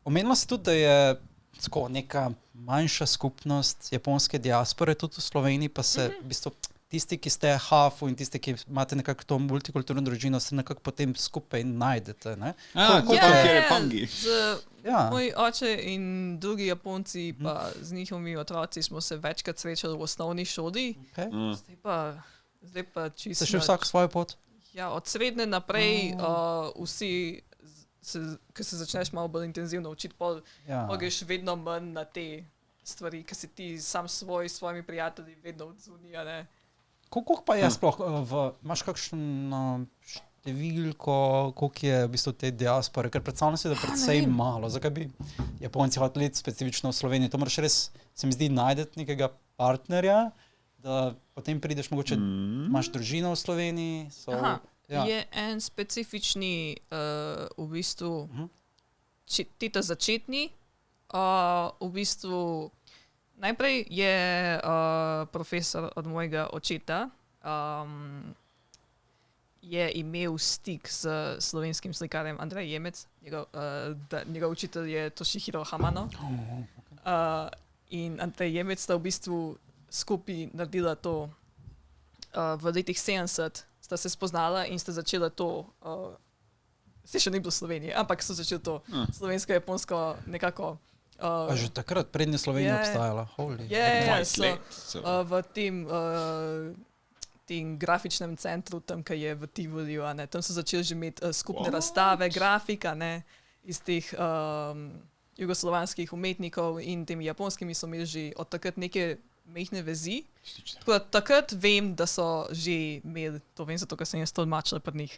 Omenila si tudi, da je tako neka manjša skupnost japonske diaspore tudi v Sloveniji, pa se v bistvu tisti, ki ste hafu in tisti, ki imate nekako to multikulturno družino, se nekako potem skupaj najdete, ne? Kjer je Pangi. Moj oče in drugi Japonci, pa z njihovimi otroci smo se večkrat srečali v osnovni šoli. Zdaj pa čisto... Ste še vsak svojo pot? Ja, od srednje naprej vsi, ko se začneš malo bolj intenzivno učiti, greš vedno manj na te stvari, ki si ti sam s svojimi prijatelji vedno odzunija, ne. Koliko pa je sploh, imaš kakšno številko, koliko je v bistvu te diaspore, ker predstavljam si, da predvsej malo. Zakaj bi Japonci hoteli specifično v Sloveniji? To moraš res, se mi zdi, najdeti nekega partnerja, da potem prideš, mogoče imaš družino v Sloveniji. Je en specifični, v bistvu, teta začetni, v bistvu, najprej je profesor od mojega očeta, je imel stik s slovenskim slikarjem Andrej Jemec, njegov učitelj je Toshihiro Hamano. In Andrej Jemec sta v bistvu skupaj naredila to v letih 70, sta se spoznala in sta začela to, se še ni bilo v Sloveniji, ampak so začeli to slovensko-japonsko nekako. A že takrat, prednje Slovenija obstajala? V tem grafičnem centru, tam, ki je v Tivoliju, tam so začeli že imeti skupne razstave, grafika, ne, iz teh jugoslovanskih umetnikov in temi japonskimi so imeli že od takrat neke mehne vezi. Tako da takrat vem, da so že imeli, to vem zato, ker sem jaz tolmačila pri njih,